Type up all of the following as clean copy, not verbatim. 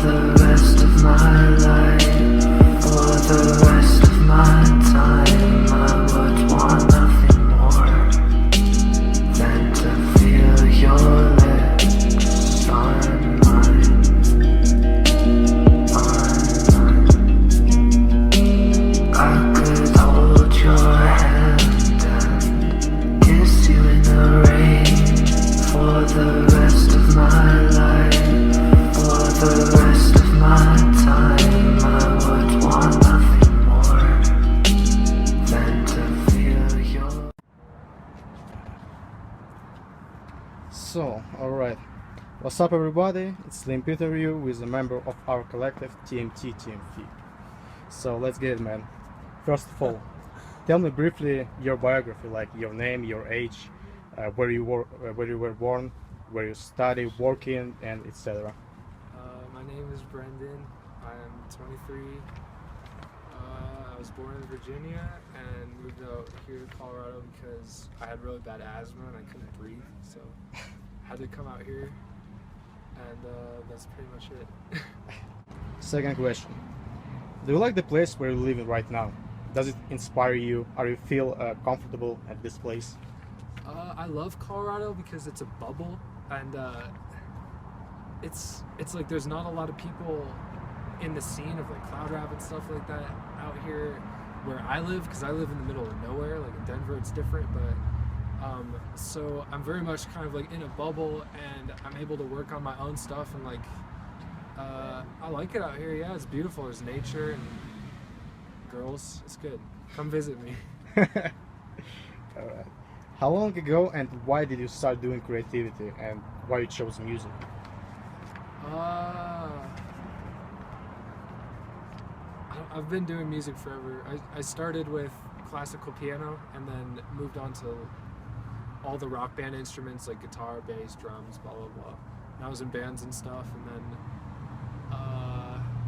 the rest of my life, for the rest of my time, I would want nothing more than to feel your lips on mine, I could hold your hand and kiss you in the rain for the rest of my life, for the rest of my time. I would want nothing more than to feel your. So, alright. What's up, everybody? It's Slim Peter here with a member of our collective TMTTMF. So, let's get it, man. First of all, tell me briefly your biography, like your name, your age, where you were born, where you study, working, and etc. My name is Brendan. I'm 23. I was born in Virginia and moved out here to Colorado because I had really bad asthma and I couldn't breathe, so I had to come out here, and that's pretty much it. Second question. Do you like the place where you're living right now? Does it inspire you? Or you feel comfortable at this place? I love Colorado because it's a bubble, and it's like there's not a lot of people in the scene of like cloud rap and stuff like that out here where I live, because I live in the middle of nowhere. Like in Denver it's different, but so I'm very much kind of like in a bubble, and I'm able to work on my own stuff, and like I like it out here. Yeah, it's beautiful. There's nature and girls. It's good. Come visit me. Alright. How long ago and why did you start doing creativity, and why you chose music? I've been doing music forever. I started with classical piano and then moved on to all the rock band instruments like guitar, bass, drums, blah blah blah. And I was in bands and stuff, and then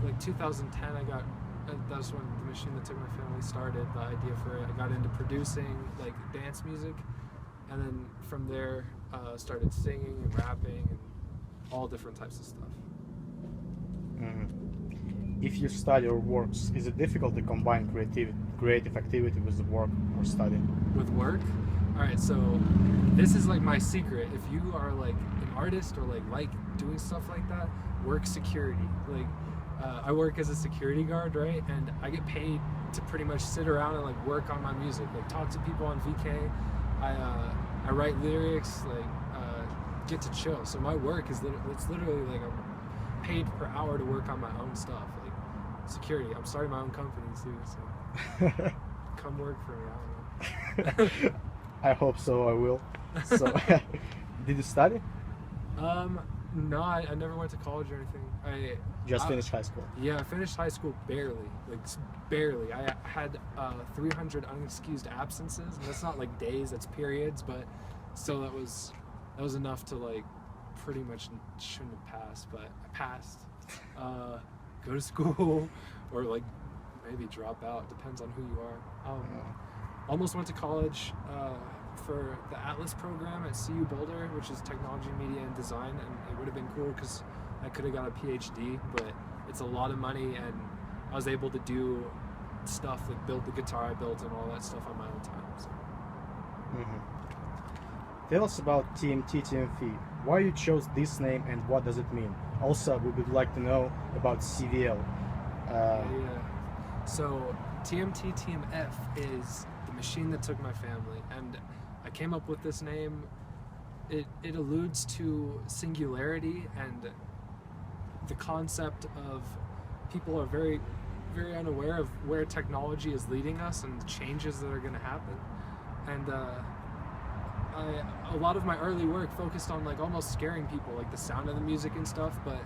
like 2010 that's when the machine that took my family started, the idea for it. I got into producing like dance music, and then from there started singing and rapping and all different types of stuff. If you study or works, is it difficult to combine creative activity with the work or study? With work? Alright, so this is like my secret. If you are like an artist or like doing stuff like that, work security. Like I work as a security guard, right? And I get paid to pretty much sit around and like work on my music, like talk to people on VK. I write lyrics, like get to chill. So my work is it's literally like I'm paid per hour to work on my own stuff, like security. I'm starting my own company too, so come work for me. I don't know. I hope so. I will. So, did you study? No, I never went to college or anything. I just finished high school. Yeah, I finished high school barely, like barely. I had 300 unexcused absences, and that's not like days, that's periods, but still that was enough to like pretty much shouldn't have passed, but I passed. Go to school or like maybe drop out, depends on who you are. Almost went to college for the Atlas program at CU Boulder, which is technology, media, and design, and it would have been cool because I could have got a PhD, but it's a lot of money, and I was able to do stuff like build the guitar I built and all that stuff on my own time. So. Tell us about TMTTMF. Why you chose this name and what does it mean? Also, we would like to know about CVL. Yeah. So TMTTMF is the machine that took my family, and I came up with this name. It alludes to singularity and the concept of people are very, very unaware of where technology is leading us and the changes that are going to happen. And a lot of my early work focused on like almost scaring people, like the sound of the music and stuff, but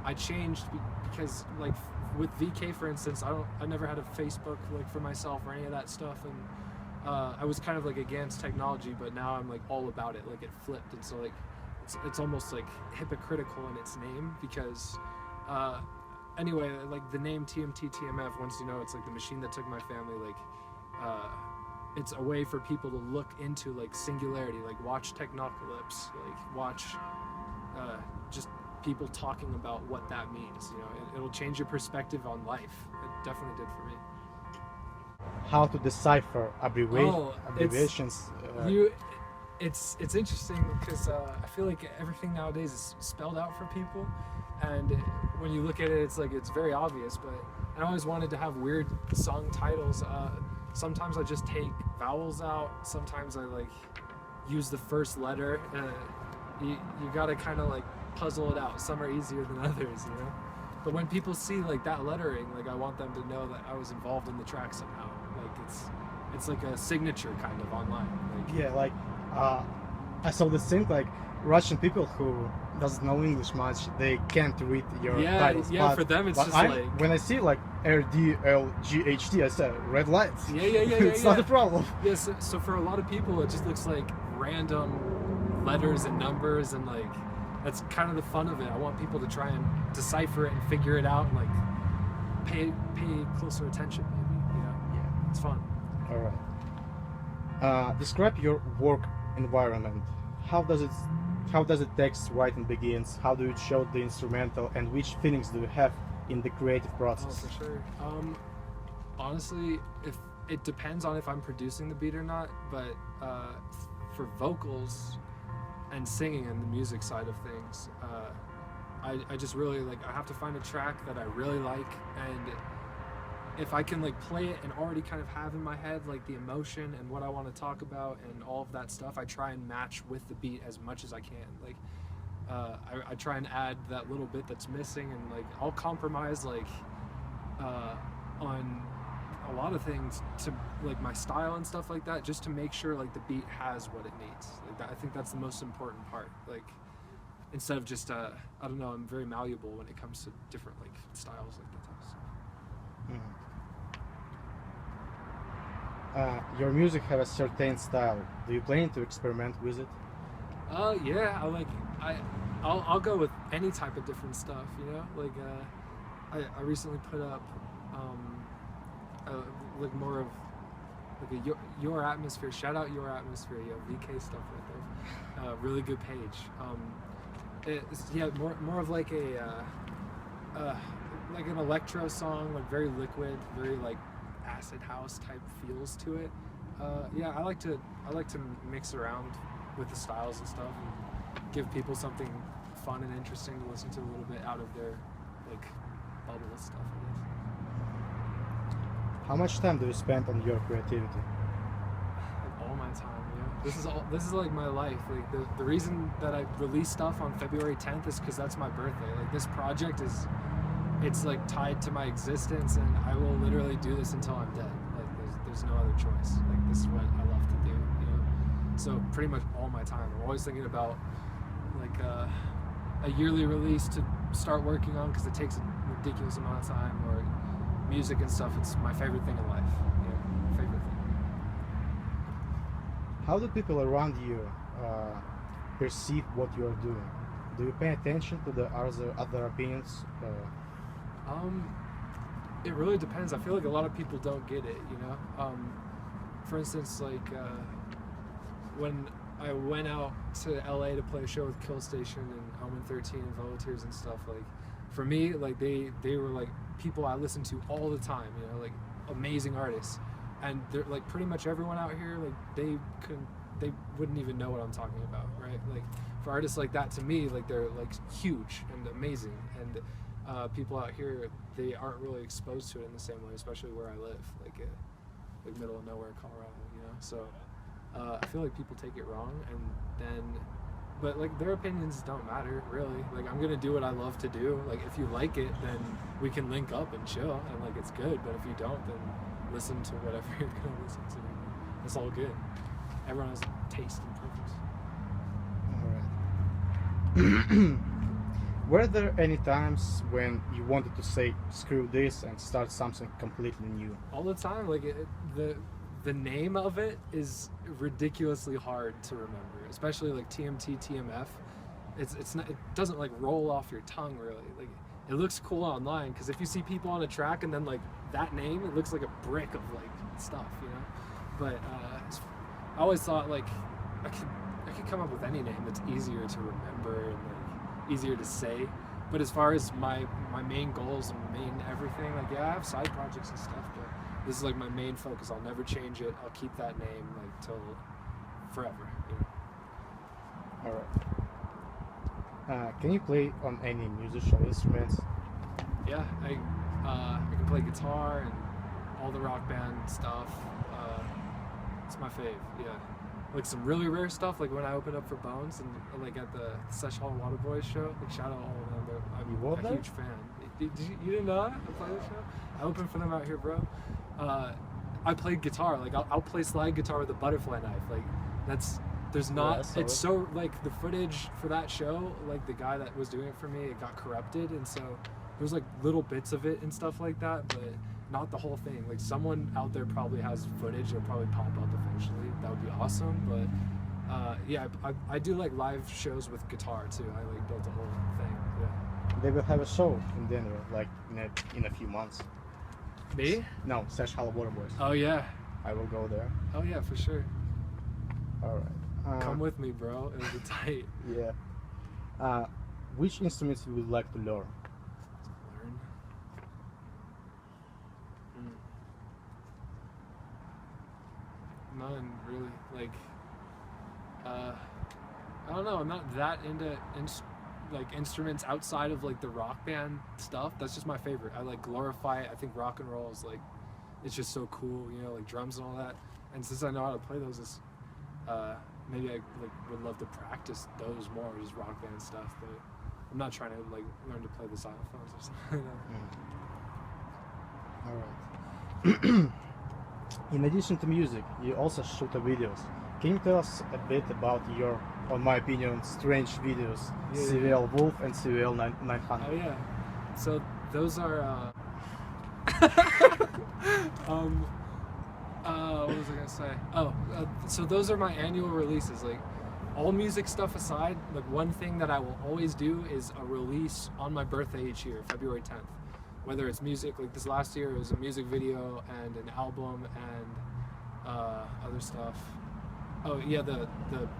I changed because like with VK, for instance, I never had a Facebook like for myself or any of that stuff, and I was kind of like against technology, but now I'm like all about it. Like it flipped, and so like it's almost like hypocritical in its name because anyway, like the name TMTTMF, once you know it's like the machine that took my family, like it's a way for people to look into like singularity, like watch Technocalypse, like watch just people talking about what that means. You know, it'll change your perspective on life. It definitely did for me. How to decipher abbreviations? It's interesting because I feel like everything nowadays is spelled out for people, and when you look at it, it's like it's very obvious. But I always wanted to have weird song titles. Sometimes I just take vowels out. Sometimes I like use the first letter. You gotta kind of like puzzle it out. Some are easier than others, you know. But when people see like that lettering, like I want them to know that I was involved in the track somehow. Like it's like a signature kind of online. Like, Yeah, like I saw this thing like Russian people who doesn't know English much, they can't read your titles. Yeah. But, For them, it's but just like when I see like RDLGHT, I say red lights. Yeah. It's not a problem. Yes. So for a lot of people, it just looks like random letters and numbers, and like that's kind of the fun of it. I want people to try and decipher it and figure it out, and like pay closer attention. Maybe, you know? Yeah. It's fun. All right. Describe your work environment. How does the text writing begins? How do you show the instrumental, and which feelings do you have in the creative Oh, process? for sure. Honestly, if it depends on if I'm producing the beat or not, but for vocals and singing and the music side of things, I just really like, I have to find a track that I really like, and if I can like play it and already kind of have in my head like the emotion and what I want to talk about and all of that stuff, I try and match with the beat as much as I can. Like I try and add that little bit that's missing, and like I'll compromise like on a lot of things to like my style and stuff like that, just to make sure like the beat has what it needs. Like that, I think that's the most important part. Like instead of just I don't know, I'm very malleable when it comes to different like styles like that type of stuff. Your music have a certain style. Do you plan to experiment with it? Yeah, I'll go with any type of different stuff, you know. Like I recently put up like more of like a your atmosphere. Shout out Your Atmosphere, VK stuff right there. Really good page. It's more of like a like an electro song, like very liquid, very like acid house type feels to it. I like to mix around with the styles and stuff, and give people something fun and interesting to listen to a little bit out of their like bubble and stuff, I guess. How much time do you spend on your creativity? Like all my time, this is like my life. Like the reason that I release stuff on February 10th is because that's my birthday. Like this project it's like tied to my existence, and I will literally do this until I'm dead. Like there's no other choice. Like this is what I love to do, you know. So pretty much all my time, I'm always thinking about like a yearly release to start working on, because it takes a ridiculous amount of time, or music and stuff. It's my favorite thing in life. Yeah, favorite thing. How do people around you perceive what you are doing? Do you pay attention to the other opinions? It really depends. I feel like a lot of people don't get it, you know. For instance, like when I went out to LA to play a show with Kill Station and Omen 13 and Volunteers and stuff, like for me, like they were like people I listen to all the time, you know, like amazing artists, and they're like pretty much everyone out here, like they wouldn't even know what I'm talking about, right? Like for artists like that, to me, like they're like huge and amazing, and people out here, they aren't really exposed to it in the same way, especially where I live, like middle of nowhere, Colorado, you know. So I feel like people take it wrong, and then, but like their opinions don't matter really. Like I'm gonna do what I love to do. Like if you like it, then we can link up and chill, and like it's good. But if you don't, then listen to whatever you're gonna listen to. It's all good. Everyone has taste and preference. All right. Were there any times when you wanted to say screw this and start something completely new? All the time. Like the name of it is ridiculously hard to remember, especially like TMTTMF. It's not, it doesn't like roll off your tongue really. Like it looks cool online, because if you see people on a track and then like that name, it looks like a brick of like stuff, you know. But I always thought like I could come up with any name that's easier to remember, and like easier to say. But as far as my main goals and main everything, like yeah, I have side projects and stuff, but this is like my main focus. I'll never change it. I'll keep that name like till forever. You know? All right. Can you play on any musical instruments? Yeah, I can play guitar and all the rock band stuff. It's my fave. Yeah, like some really rare stuff. Like when I opened up for Bones and like at the Sesh Hall Waterboys show. Like shout out all of them. You I'm were a there? huge fan. You didn't know that? I played the show. I opened for them out here, bro. I played guitar. Like I'll play slide guitar with a butterfly knife. Like there's not. Yeah, it's so like the footage for that show. Like the guy that was doing it for me, it got corrupted, and so there's like little bits of it and stuff like that, but not the whole thing. Like someone out there probably has footage that'll probably pop up eventually. That would be awesome. But yeah, I do like live shows with guitar too. I like built a whole thing. Yeah. They will have a show in Denver, like in a few months. Me? No, Sesh Hall Waterboys. Oh yeah. I will go there. Oh yeah, for sure. All right. Come with me, bro. It'll be tight. Yeah. Which instruments you would like to learn? Learn. None really. Like, I don't know. I'm not that into instruments outside of like the rock band stuff. That's just my favorite. I like glorify it. I think rock and roll is like, it's just so cool. You know, like drums and all that. And since I know how to play those, it's, maybe I like would love to practice those more, just rock band stuff. But I'm not trying to like learn to play the xylophones or something like that. All right. In addition to music, you also shoot the videos. Can you tell us a bit about your, on my opinion, strange videos, Yeah. CVL Wolf and CVL 900? Oh yeah. So those are what was I gonna say? So those are my annual releases. Like all music stuff aside, like one thing that I will always do is a release on my birthday each year, February 10th. Whether it's music, like this last year it was a music video and an album and other stuff. Oh yeah, the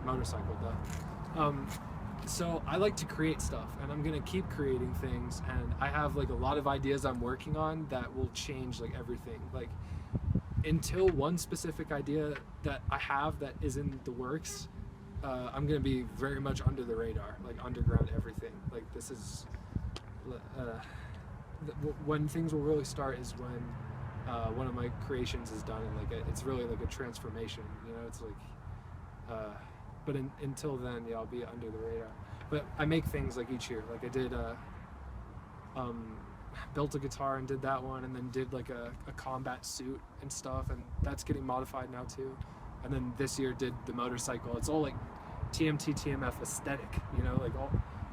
motorcycle stuff. So I like to create stuff, and I'm gonna keep creating things, and I have like a lot of ideas I'm working on that will change like everything. Like until one specific idea that I have that is in the works, I'm gonna be very much under the radar, like underground everything. Like this is when things will really start is when one of my creations is done, and like it's really like a transformation. You know, it's like. But until then, yeah, I'll be under the radar. But I make things like each year. Like I did, built a guitar and did that one, and then did like a combat suit and stuff, and that's getting modified now too. And then this year did the motorcycle. It's all like TMTTMF aesthetic, you know, like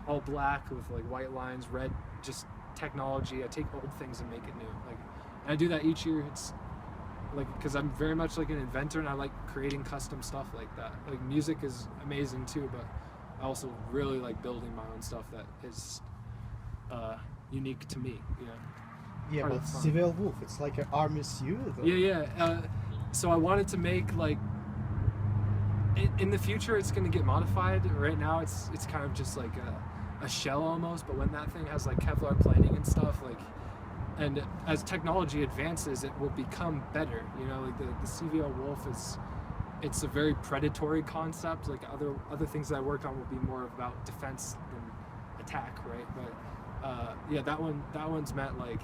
all black with like white lines, red, just technology. I take old things and make it new. Like, and I do that each year. It's like, because I'm very much like an inventor, and I like creating custom stuff like that. Like music is amazing too, but I also really like building my own stuff that is unique to me. You know. Yeah, Part but of the fun. CVL Wolf, it's like an army suit. Or? Yeah. So I wanted to make like in the future it's gonna get modified. Right now it's kind of just like a shell almost, but when that thing has like Kevlar plating and stuff, like. And as technology advances, it will become better. You know, like the CVL Wolf it's a very predatory concept. Like other things that I work on will be more about defense than attack, right? But yeah, that one's meant like,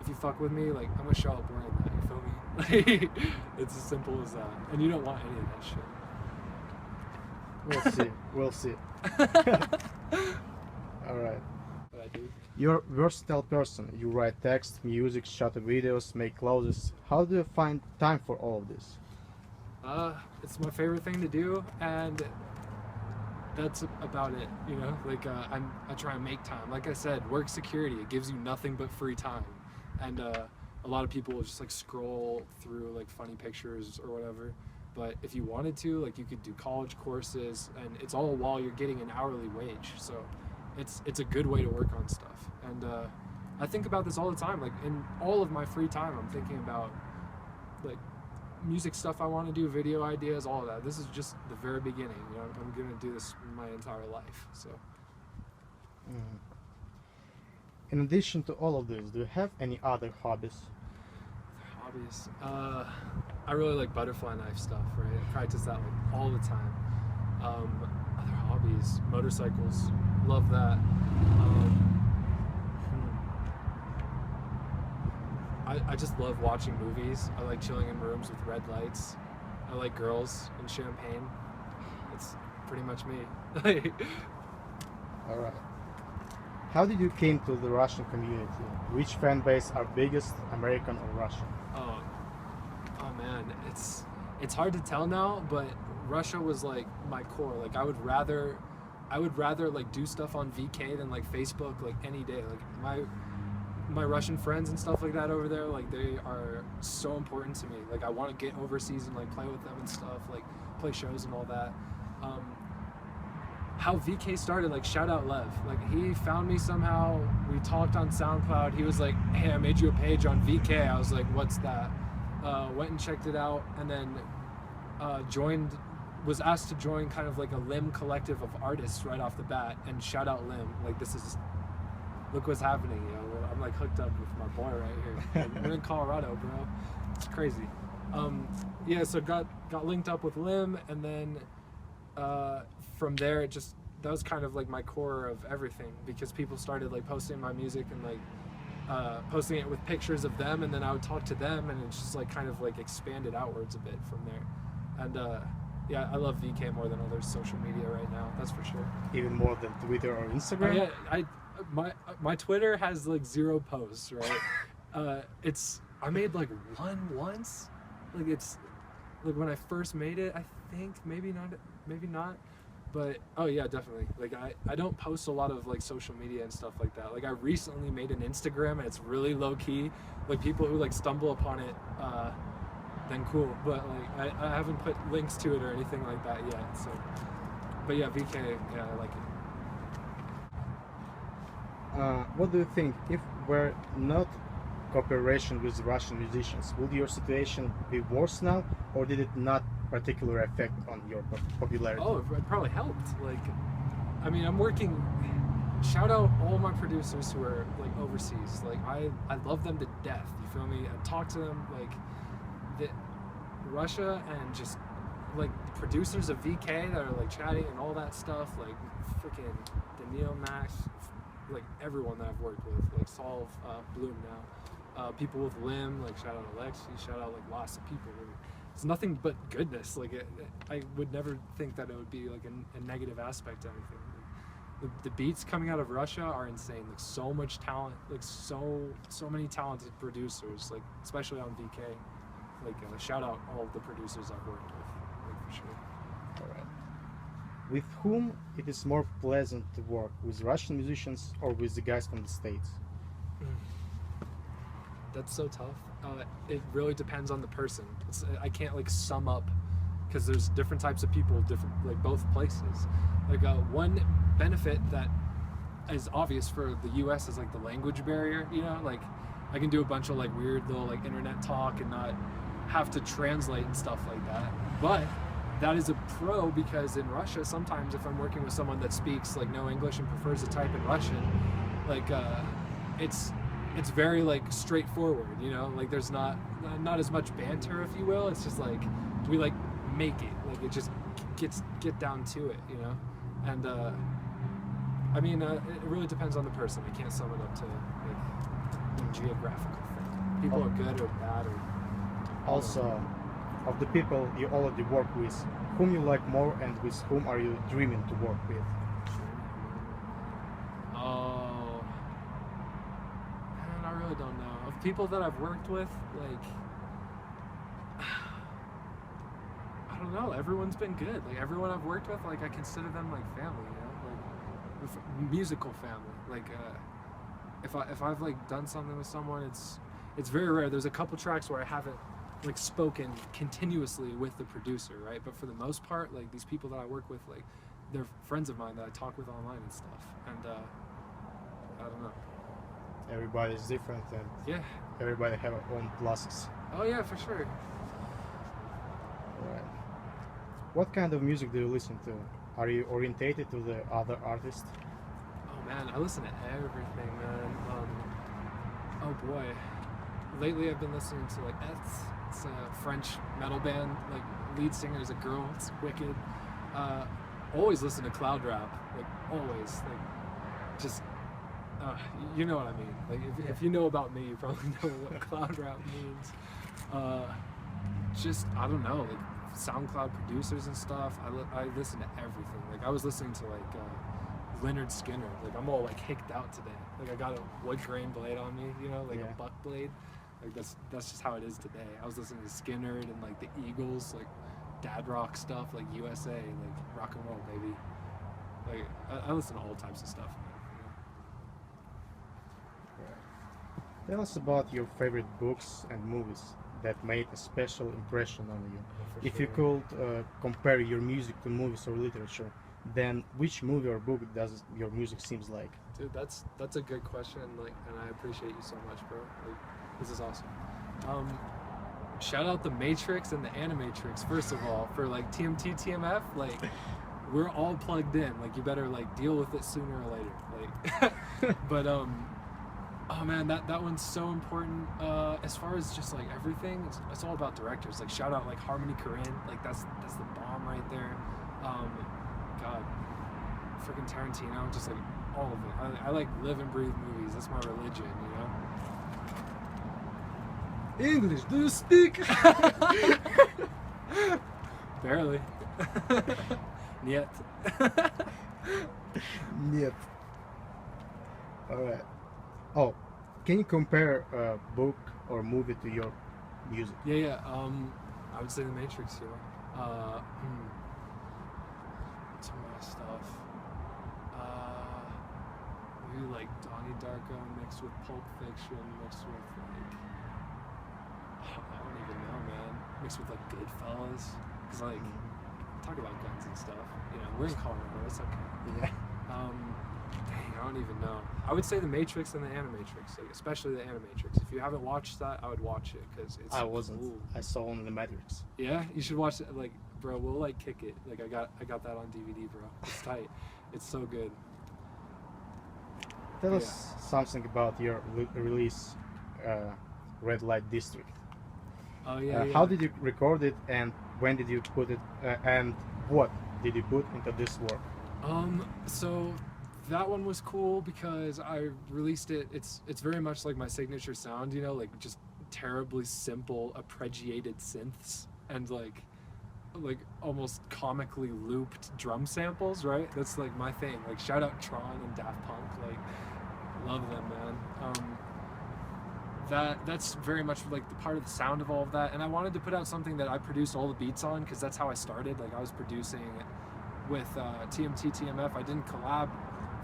if you fuck with me, like I'm gonna show up wearing that. You feel me? Like it's as simple as that. And you don't want any of that shit. We'll see. All right. But I do. You're a versatile person. You write text, music, shoot videos, make clothes. How do you find time for all of this? It's my favorite thing to do, and that's about it. You know, like I try and make time. Like I said, work security, it gives you nothing but free time, and a lot of people will just like scroll through like funny pictures or whatever. But if you wanted to, like you could do college courses, and it's all while you're getting an hourly wage. So it's a good way to work on stuff. And I think about this all the time. Like in all of my free time, I'm thinking about like music stuff I want to do, video ideas, all of that. This is just the very beginning. You know, I'm gonna do this my entire life. So Mhm. In addition to all of this, do you have any other hobbies? Hobbies. I really like butterfly knife stuff, right? I practice that like all the time. Other hobbies, motorcycles, love that. I just love watching movies. I like chilling in rooms with red lights. I like girls and champagne. It's pretty much me. All right. How did you came to the Russian community? Which fan base are biggest, American or Russian? Oh man, it's hard to tell now, but Russia was like my core. Like I would rather like do stuff on VK than like Facebook like any day. Like my Russian friends and stuff like that over there, like they are so important to me. Like I want to get overseas and like play with them and stuff, like play shows and all that. How VK started, like shout out Lev. Like he found me somehow. We talked on SoundCloud. He was like, "Hey, I made you a page on VK." I was like, "What's that?" Went and checked it out, and then was asked to join kind of like a Lim collective of artists right off the bat. And shout out Lim. Like look what's happening. You know, I'm like hooked up with my boy right here. Like, we're in Colorado, bro. It's crazy. Yeah, so got linked up with Lim, and then from there that was kind of like my core of everything, because people started like posting my music and like posting it with pictures of them, and then I would talk to them, and it's just like kind of like expanded outwards a bit from there. And yeah, I love VK more than other social media right now, that's for sure. Even more than Twitter or Instagram? Yeah, my Twitter has like 0 posts, right? I made like one once. Like it's like when I first made it, I think maybe not. But oh yeah, definitely. Like I don't post a lot of like social media and stuff like that. Like I recently made an Instagram, and it's really low key. Like people who like stumble upon it, then cool. But like I haven't put links to it or anything like that yet. So, but yeah, VK, yeah, I like it. What do you think, if we're not cooperation with Russian musicians, would your situation be worse now, or did it not particularly affect on your popularity? Oh, it probably helped. Like, I mean, I'm working. Shout out all my producers who are like overseas. Like, I love them to death. You feel me? I talk to them like Russia, and just like producers of VK that are like chatting and all that stuff. Like freaking Daniil, Max, like everyone that I've worked with, like Solve, Bloom now, people with Lim, like shout out Alexi, shout out like lots of people. It's nothing but goodness. Like I would never think that it would be like a negative aspect to anything. Like, the beats coming out of Russia are insane. Like so much talent, like so many talented producers, like especially on VK. Like shout out all of the producers I've worked with, like for sure. All right. With whom it is more pleasant to work, with Russian musicians or with the guys from the States? That's so tough. It really depends on the person. I can't like sum up, because there's different types of people, different like both places. Like one benefit that is obvious for the U.S. is like the language barrier. You know, like I can do a bunch of like weird little like internet talk and not have to translate and stuff like that. But that is a pro, because in Russia, sometimes if I'm working with someone that speaks like no English and prefers to type in Russian, like it's very like straightforward, you know, like there's not as much banter, if you will. It's just like, do we like make it? Like it just get down to it, you know? And I mean, it really depends on the person. I can't sum it up to like a geographical thing. People are good or bad or... Also, of the people you already work with, whom you like more and with whom are you dreaming to work with? Oh, man, I really don't know. Of people that I've worked with, like, I don't know. Everyone's been good. Like everyone I've worked with, like I consider them like family. You know, like musical family. Like if I've like done something with someone, it's very rare. There's a couple tracks where I haven't like spoken continuously with the producer, right? But for the most part, like these people that I work with, like they're friends of mine that I talk with online and stuff. And I don't know. Everybody's different, and yeah, everybody have their own pluses. Oh yeah, for sure. Right. What kind of music do you listen to? Are you orientated to the other artists? Oh Man, I listen to everything, man. Oh boy, lately I've been listening to like it's a French metal band. Like lead singer is a girl. It's wicked. Always listen to cloud rap. Like always. Like just you know what I mean. Like if you know about me, you probably know what cloud rap means. Just I don't know, like SoundCloud producers and stuff. I listen to everything. Like I was listening to like Leonard Skinner. Like I'm all like hicked out today. Like I got a wood grain blade on me, you know, like a buck blade. Like that's just how it is today. I was listening to Skinner and like the Eagles, like dad rock stuff, like USA, like rock and roll, baby. Like I listen to all types of stuff. Tell us about your favorite books and movies that made a special impression on you. If you could compare your music to movies or literature, then which movie or book does your music seems like? Dude, that's a good question, like, and I appreciate you so much, bro. Like, this is awesome. Shout out the Matrix and the Animatrix, first of all, for like TMTTMF. Like, we're all plugged in. Like, you better like deal with it sooner or later. Like, but oh man, that one's so important. As far as just like everything, it's all about directors. Like, shout out like Harmony Korine. Like, that's the bomb right there. God, freaking Tarantino, just like all of it. I like live and breathe movies. That's my religion, you know. English, do you speak? Barely. Niet. Нет. Alright. Oh, can you compare a book or movie to your music? Yeah. I would say The Matrix, you know. Some of my stuff. Maybe like Donnie Darko mixed with Pulp Fiction, mixed with like I don't even know, man. Mixed with like Goodfellas, because like talk about guns and stuff. You know, we're in Colorado. It's okay. Yeah. Dang, I don't even know. I would say The Matrix and the Animatrix, like especially the Animatrix. If you haven't watched that, I would watch it because it's. I wasn't. Cool. I saw only the Matrix. Yeah, you should watch it. Like, bro, we'll like kick it. Like I got that on DVD, bro. It's tight. It's so good. Tell us something about your release, Red Light District. Oh yeah. How did you record it, and when did you put it, and what did you put into this work? So that one was cool because I released it. It's very much like my signature sound, you know, like just terribly simple arpeggiated synths and like almost comically looped drum samples, right? That's like my thing. Like shout out Tron and Daft Punk, like love them, man. That's very much like the part of the sound of all of that, and I wanted to put out something that I produced all the beats on because that's how I started. Like I was producing with TMTTMF. I didn't collab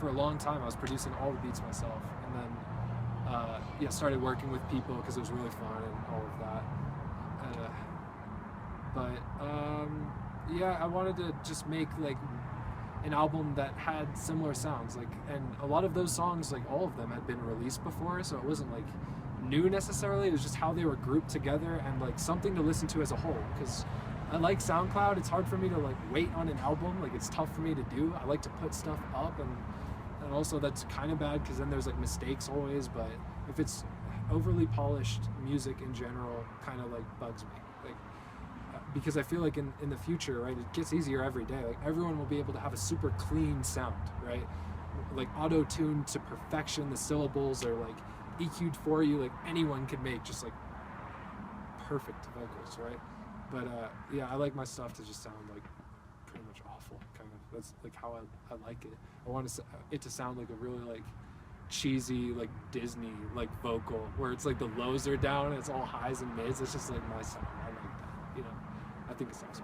for a long time. I was producing all the beats myself, and then started working with people because it was really fun and all of that. I wanted to just make like an album that had similar sounds, like, and a lot of those songs, like all of them had been released before, so it wasn't like new necessarily. It was just how they were grouped together and like something to listen to as a whole, because I like SoundCloud. It's hard for me to like wait on an album. Like it's tough for me to do. I like to put stuff up, and also that's kind of bad because then there's like mistakes always. But if it's overly polished music in general, kind of like bugs me. Like because I feel like in the future, right, it gets easier every day. Like everyone will be able to have a super clean sound, right? Like auto-tuned to perfection. The syllables are like EQ'd for you. Like anyone could make just like perfect vocals, right? But I like my stuff to just sound like pretty much awful, kind of. That's like how I like it. I want it to sound like a really like cheesy, like Disney like vocal, where it's like the lows are down and it's all highs and mids. It's just like my sound. I like that, you know. I think it sounds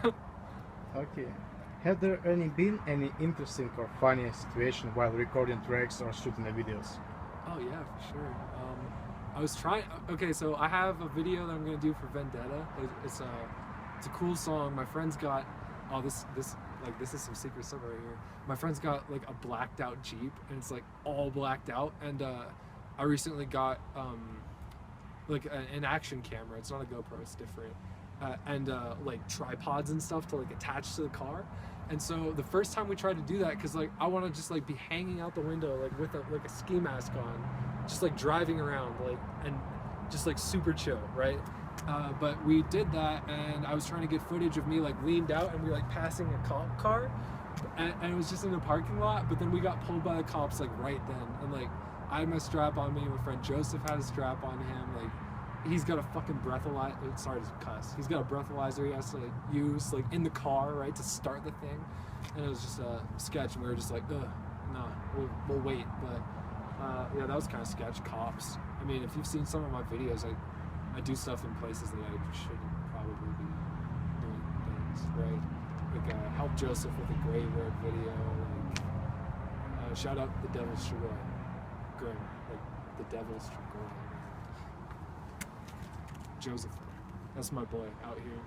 cool. Okay. Have there been any interesting or funny situation while recording tracks or shooting the videos? Oh yeah, for sure. I was trying. Okay, so I have a video that I'm gonna do for Vendetta. It's a cool song. My friend's got. Oh, this is some secret stuff right here. My friend's got like a blacked out Jeep, and it's like all blacked out. And I recently got like an action camera. It's not a GoPro. It's different. And like tripods and stuff to like attach to the car. And so the first time we tried to do that, because like I want to just like be hanging out the window like with a ski mask on, just like driving around like and just like super chill, right? But we did that, and I was trying to get footage of me like leaned out, and we were like passing a cop car, and it was just in the parking lot. But then we got pulled by the cops like right then, and like I had my strap on me, my friend Joseph had a strap on him, like. He's got a fucking breathalyzer. Sorry to cuss. He's got a breathalyzer he has to like use like in the car, right, to start the thing. And it was just a sketch, and we were just like, ugh, nah, we'll wait. But yeah, that was kind of sketch. Cops. I mean, if you've seen some of my videos, I do stuff in places that I shouldn't probably be doing things, right? Like help Joseph with a gray word video. Like shout out the Devil's Strigoi, Grim, like the Devil's Strigoi. Joseph, that's my boy out here.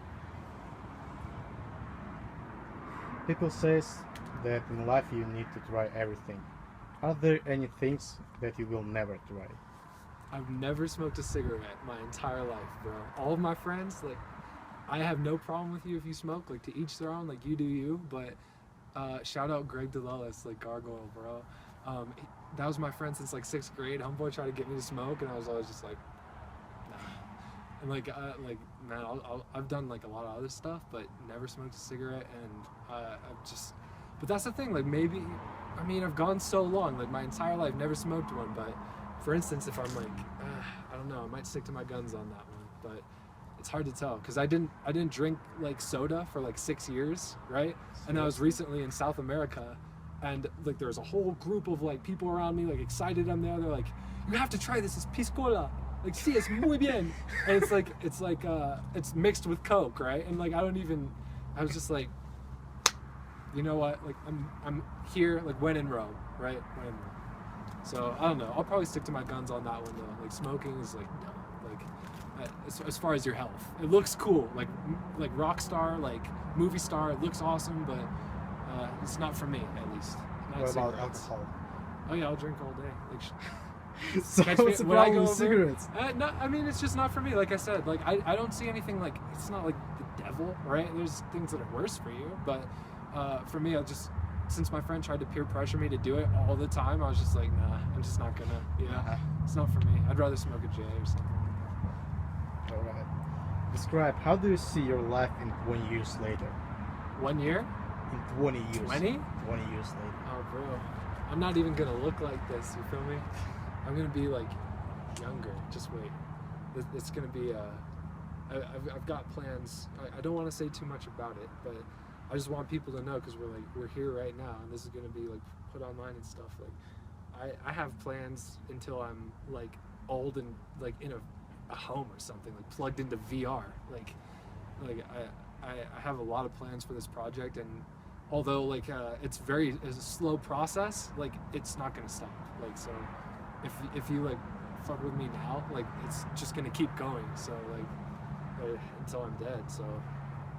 People says that in life you need to try everything. Are there any things that you will never try? I've never smoked a cigarette my entire life, bro. All of my friends, like, I have no problem with you if you smoke, like, to each their own, like, you do you, but shout out Greg DeLellis, like, Gargoyle, bro. That was my friend since, like, 6th grade. Homeboy tried to get me to smoke, and I was always just like, and like man, I've done like a lot of other stuff, but never smoked a cigarette. And but that's the thing. Like maybe, I mean, I've gone so long, like my entire life, never smoked one. But for instance, if I'm like, I don't know, I might stick to my guns on that one. But it's hard to tell because I didn't drink like soda for like 6 years, right? And I was recently in South America, and like there was a whole group of like people around me, like excited. I'm there. They're like, you have to try this. It's piscola. Like, sí, es muy bien. And it's mixed with Coke, right? And like, I was just like, you know what? Like, I'm here, like, when in Rome, right? When in Rome. So, I don't know. I'll probably stick to my guns on that one, though. Like, smoking is like, no. Like, as far as your health. It looks cool. Like rock star, like, movie star. It looks awesome, but it's not for me, at least. Not What about cigarettes. alcohol? Oh, yeah, I'll drink all day. Like, So what's the problem with cigarettes? No, I mean, it's just not for me. Like I said, like I don't see anything like, it's not like the devil, right? There's things that are worse for you, but for me, since my friend tried to peer pressure me to do it all the time, I was just like, nah, I'm just not gonna. Yeah, It's not for me. I'd rather smoke a J or something. All right. Describe, how do you see your life in 20 years later? 1 year? In 20 years. 20? 20 years later. Oh, bro. I'm not even gonna look like this, you feel me? I'm gonna be like younger. Just wait. It's gonna be. I've got plans. I don't want to say too much about it, but I just want people to know because we're here right now, and this is gonna be like put online and stuff. Like, I have plans until I'm like old and like in a home or something, like plugged into VR. Like I have a lot of plans for this project, and although like it's a slow process, like it's not gonna stop. Like so. If you like fuck with me now, like it's just gonna keep going. So like until I'm dead. So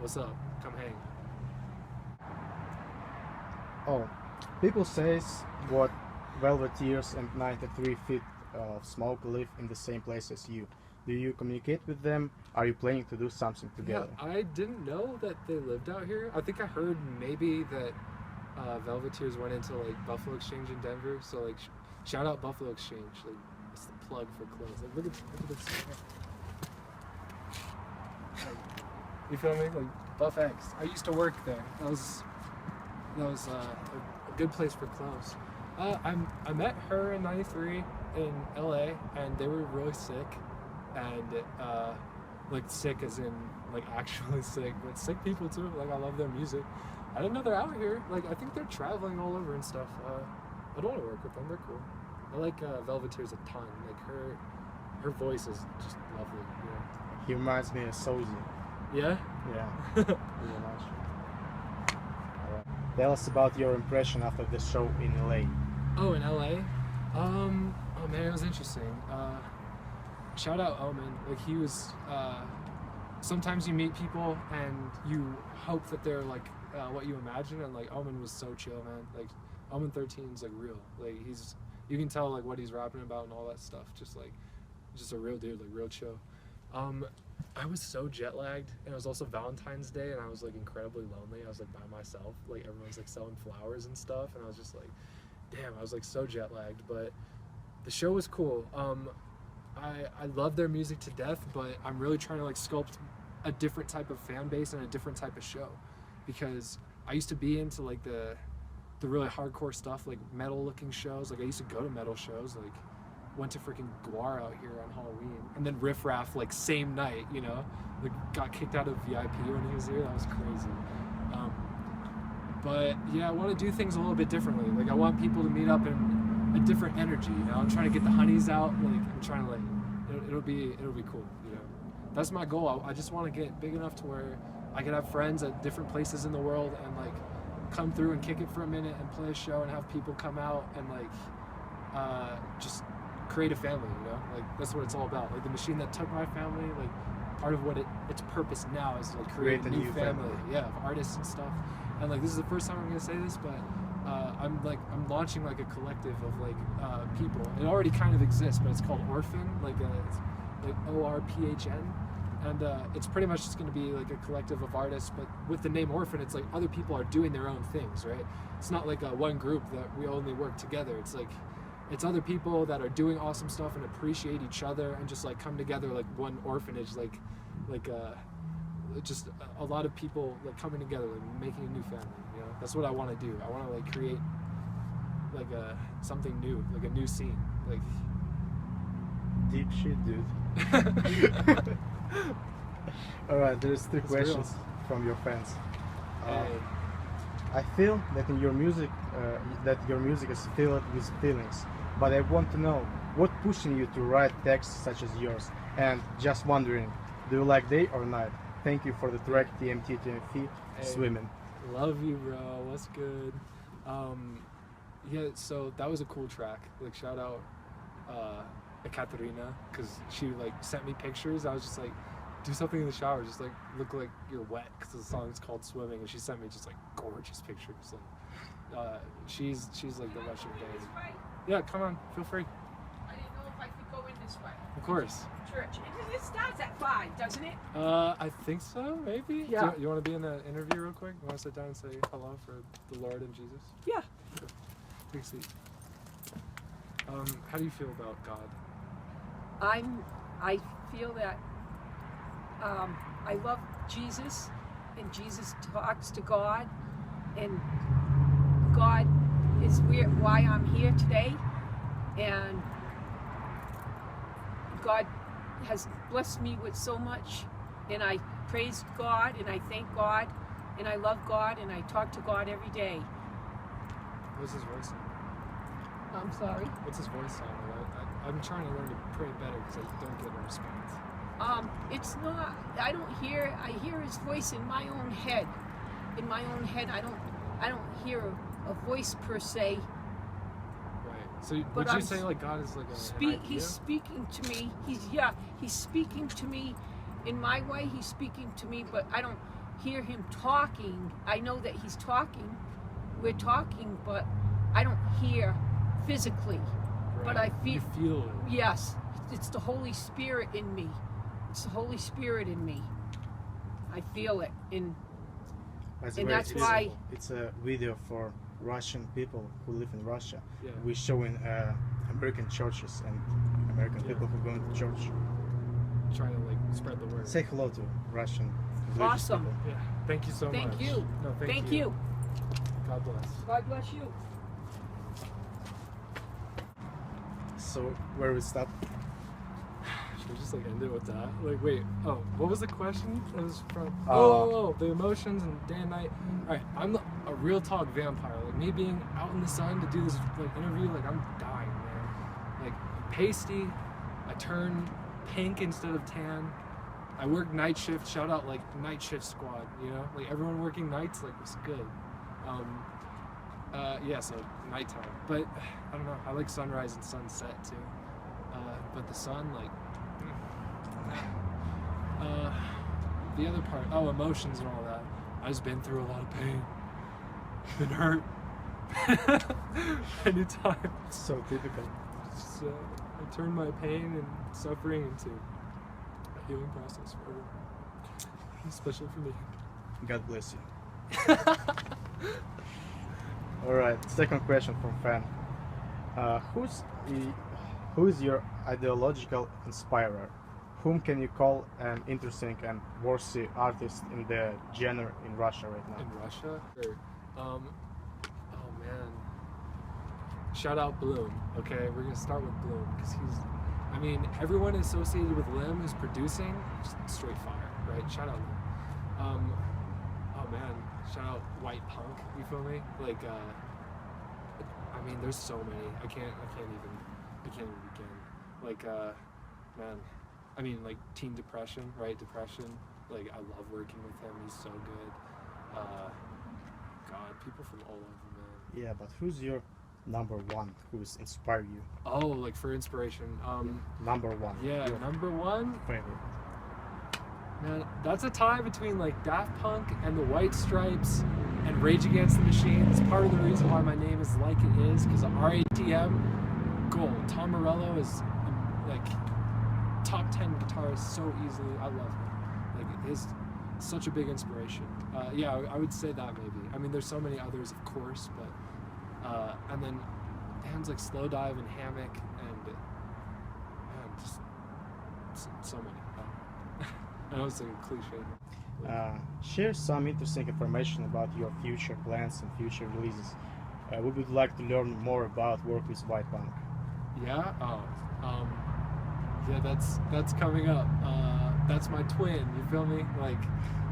what's up? Come hang. Oh, people says what Velveteers and 93 Feet of Smoke live in the same place as you. Do you communicate with them? Are you planning to do something together? Yeah, I didn't know that they lived out here. I think I heard maybe that Velveteers went into like Buffalo Exchange in Denver. So like. Shout out Buffalo Exchange, like it's the plug for clothes. Like look at this. Like, you feel me? Like Buff X. I used to work there. That was a good place for clothes. I met her in '93 in LA, and they were really sick, and like sick as in like actually sick, but sick people too. Like I love their music. I didn't know they're out here. Like I think they're traveling all over and stuff. I don't want to work with them. They're cool. I like Velveteers a ton. Like her voice is just lovely. You know? He reminds me of Sozi. Yeah. Yeah. Really nice. Alright. Tell us about your impression after the show in LA. Oh, in LA. Oh man, it was interesting. Shout out Omen. Like he was. Sometimes you meet people and you hope that they're like what you imagine, and like Omen was so chill, man. Like. Omen 13 is like real. Like you can tell like what he's rapping about and all that stuff. Just a real dude, like real chill. I was so jet lagged, and it was also Valentine's Day, and I was like incredibly lonely. I was like by myself, like everyone's like selling flowers and stuff, and I was just like, damn, I was like so jet lagged. But the show was cool. I love their music to death, but I'm really trying to like sculpt a different type of fan base and a different type of show, because I used to be into like the really hardcore stuff, like metal looking shows. Like I used to go to metal shows, like went to freaking Guar out here on Halloween, and then Riff Raff like same night, you know, like got kicked out of VIP when he was here. That was crazy. But yeah, I want to do things a little bit differently. Like I want people to meet up in a different energy. You know, I'm trying to get the honeys out. Like I'm trying to like it'll be cool. You know, that's my goal. I just want to get big enough to where I can have friends at different places in the world and like come through and kick it for a minute and play a show and have people come out and like just create a family, you know? Like that's what it's all about. Like the machine that took my family, like part of what its purpose now is to like create a new family. Yeah, of artists and stuff. And like this is the first time I'm gonna say this, but I'm launching like a collective of like people. It already kind of exists, but it's called Orphan, it's like ORPHN. And it's pretty much just going to be like a collective of artists, but with the name Orphan, it's like other people are doing their own things, right? It's not like one group that we only work together. It's like, it's other people that are doing awesome stuff and appreciate each other and just like come together like one orphanage, just a lot of people like coming together, like making a new family, you know? That's what I want to do. I want to like create like something new, like a new scene, like deep shit, dude. All right, there's three questions from your fans. I feel that in your music, is filled with feelings, but I want to know what pushing you to write texts such as yours. And just wondering, do you like day or night? Thank you for the track TMTTMF, Swimming. Love you, bro. What's good? Yeah, so that was a cool track. Like shout out Ekaterina, because she like sent me pictures. I was just like, do something in the shower, just like look like you're wet, because the song's called Swimming, and she sent me just like gorgeous pictures. Like she's like the Russian babe. Yeah, come on, feel free. I didn't know if I could go in this way. Of course. Church. It starts at 5, doesn't it? I think so, maybe. Yeah. You want to be in the interview real quick? You want to sit down and say hello for the Lord and Jesus? Yeah. Take a seat. How do you feel about God? I feel that I love Jesus, and Jesus talks to God, and God is why I'm here today, and God has blessed me with so much, and I praise God, and I thank God, and I love God, and I talk to God every day. What's his voice sound? I'm sorry. What's his voice sound like? I'm trying to learn to pray better because I don't get a response. It's not, I hear his voice in my own head. In my own head, I don't hear a voice per se. Right. So But would you say like God is like an idea? He's speaking to me. He's speaking to me in my way. He's speaking to me, but I don't hear him talking. I know that he's talking. We're talking, but I don't hear physically. Right. But I feel. You feel it. Yes, it's the Holy Spirit in me. It's the Holy Spirit in me. I feel it, and that's why it's a video for Russian people who live in Russia. Yeah. We're showing American churches and American people who go to church. Trying to like spread the word. Say hello to Russian religious Awesome. people. Yeah. Thank you so much. thank you. No, Thank you. God bless. God bless you. So where we stop? Should we just like end it with that? Like, wait. Oh, what was the question? It was from. Oh. The emotions and day and night. All right, I'm a real talk vampire. Like me being out in the sun to do this like interview. Like I'm dying, man. Like I'm pasty. I turn pink instead of tan. I work night shift. Shout out like night shift squad. You know, like everyone working nights. Like it's good. Yeah, so nighttime. But I don't know. I like sunrise and sunset too. But the sun, like, the other part. Oh, emotions and all that. I've just been through a lot of pain. Been hurt. Anytime. So typical. Just, I turn my pain and suffering into healing process for everyone, especially for me. God bless you. All right. Second question from fan. Who's your ideological inspirer? Whom can you call an interesting and worthy artist in the genre in Russia right now? In Russia? Or, oh man. Shout out Bloom, okay? We're gonna start with Bloom, because I mean, everyone associated with Lim who's producing, just straight fire, right? Shout out Lim. Oh man, shout out White Punk, you feel me? Like, I mean, there's so many. I can't even begin. Like, man, I mean, like Teen Depression, right? Depression. Like, I love working with him. He's so good. God, people from all over, man. Yeah, but who's your number one? Who's inspired you? Oh, like for inspiration. Number one. Yeah, Your number one. favorite. Man, that's a tie between like Daft Punk and the White Stripes and Rage Against the Machine. It's part of the reason why my name is like it is, because RATM, gold. Tom Morello is like top 10 guitarist so easily. I love him. Like, his such a big inspiration. Yeah, I would say that maybe. I mean, there's so many others, of course, but and then bands like Slow Dive and Hammock and man, just so many. I know it's like a cliche. Share some interesting information about your future plans and future releases. We would like to learn more about work with White Punk. Yeah. Yeah, that's coming up. That's my twin. You feel me? Like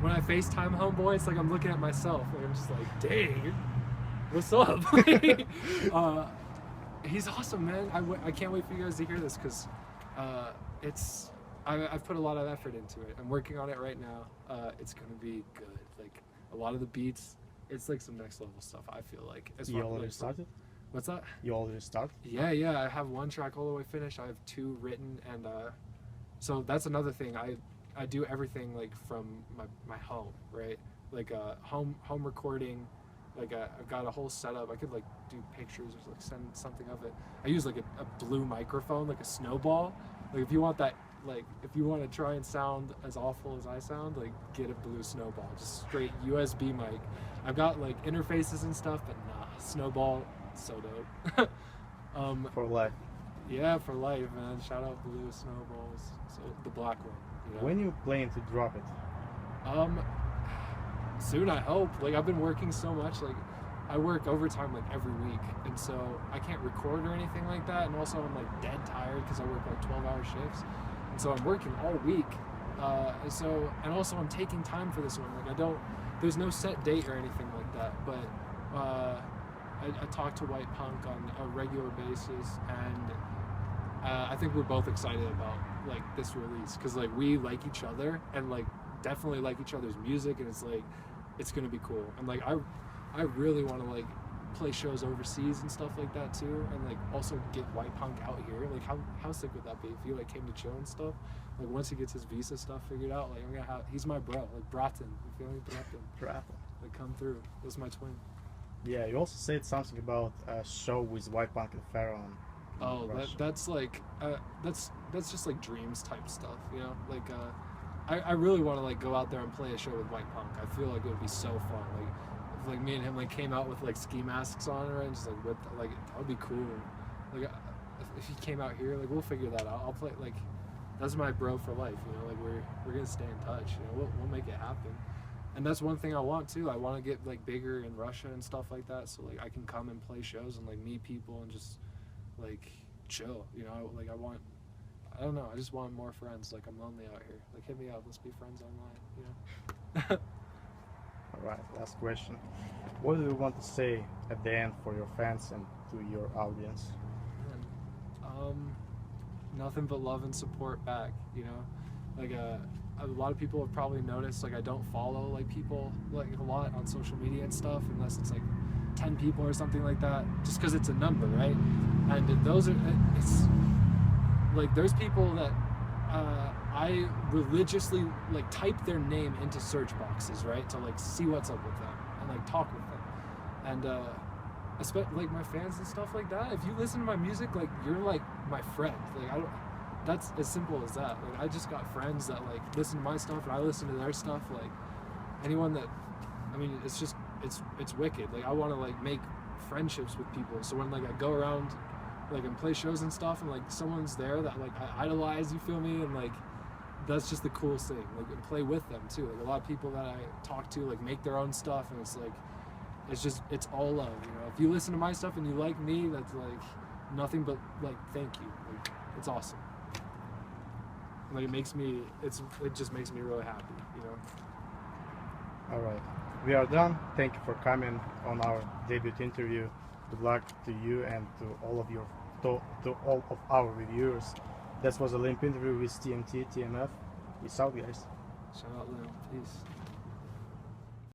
when I FaceTime homeboy, it's like I'm looking at myself. Like, I'm just like, dang, what's up? He's awesome, man. I can't wait for you guys to hear this, because I've put a lot of effort into it. I'm working on it right now. It's gonna be good. Like a lot of the beats, it's like some next level stuff. I feel like. You already started? What's that? You already started? Yeah. I have one track all the way finished. I have two written, and so that's another thing. I do everything like from my home, right? Like home recording. Like I've got a whole setup. I could like do pictures or like send something of it. I use like a blue microphone, like a snowball. Like if you want that, like if you want to try and sound as awful as I sound, like get a blue snowball, just straight USB mic. I've got like interfaces and stuff, but nah, snowball, so dope. For life. Yeah, for life, man. Shout out blue snowballs. So the black one. You know? When you plan to drop it? Soon, I hope. Like I've been working so much, like I work overtime like every week, and so I can't record or anything like that. And also I'm like dead tired because I work like 12-hour shifts, and so I'm working all week. And also I'm taking time for this one. Like there's no set date or anything like that. But I talk to White Punk on a regular basis, and I think we're both excited about like this release, because like we like each other and like definitely like each other's music, and it's like it's gonna be cool. And like I really want to like play shows overseas and stuff like that too, and like also get White Punk out here. Like how sick would that be if he like came to chill and stuff? Like once he gets his visa stuff figured out, like I'm gonna have, he's my bro, like Bratton, you feel me? Bratton. Like come through. That's my twin. Yeah, you also said something about a show with White Punk and Pharaoh. Oh, that's like that's just like dreams type stuff, you know? Like I really want to like go out there and play a show with White Punk. I feel like it would be so fun. Like if like me and him like came out with like ski masks on, right, and just like like that would be cool. Like if he came out here, like we'll figure that out. I'll play, like that's my bro for life, you know. Like we're gonna stay in touch, you know. We'll make it happen. And that's one thing I want too. I want to get like bigger in Russia and stuff like that, so like I can come and play shows and like meet people and just like chill, you know. Like I don't know, I just want more friends. Like I'm lonely out here. Like hit me up, let's be friends online, you know. Alright, last question. What do you want to say at the end for your fans and to your audience? Nothing but love and support back, you know. Like a lot of people have probably noticed like I don't follow like people like a lot on social media and stuff, unless it's like 10 people or something like that, just because it's a number, right? And those are, it's like there's people that I religiously like type their name into search boxes, right, to like see what's up with them and like talk with them. And especially like my fans and stuff like that, if you listen to my music, like you're like my friend. Like that's as simple as that. Like, I just got friends that like listen to my stuff and I listen to their stuff. Like, anyone that, I mean, it's just, it's wicked. Like, I want to like make friendships with people. So when like I go around like and play shows and stuff, and like someone's there that like I idolize, you feel me? And like, that's just the coolest thing. Like, and play with them too. Like, a lot of people that I talk to like make their own stuff, and it's like, it's all love, you know. If you listen to my stuff and you like me, that's like nothing but like thank you. Like, it's awesome. Like, it just makes me really happy, you know. All right, we are done. Thank you for coming on our debut interview. Good luck to you and to all of all of our reviewers. That was a limp interview with TMTTMF. Peace out, guys. Shout out, Lynn. Peace.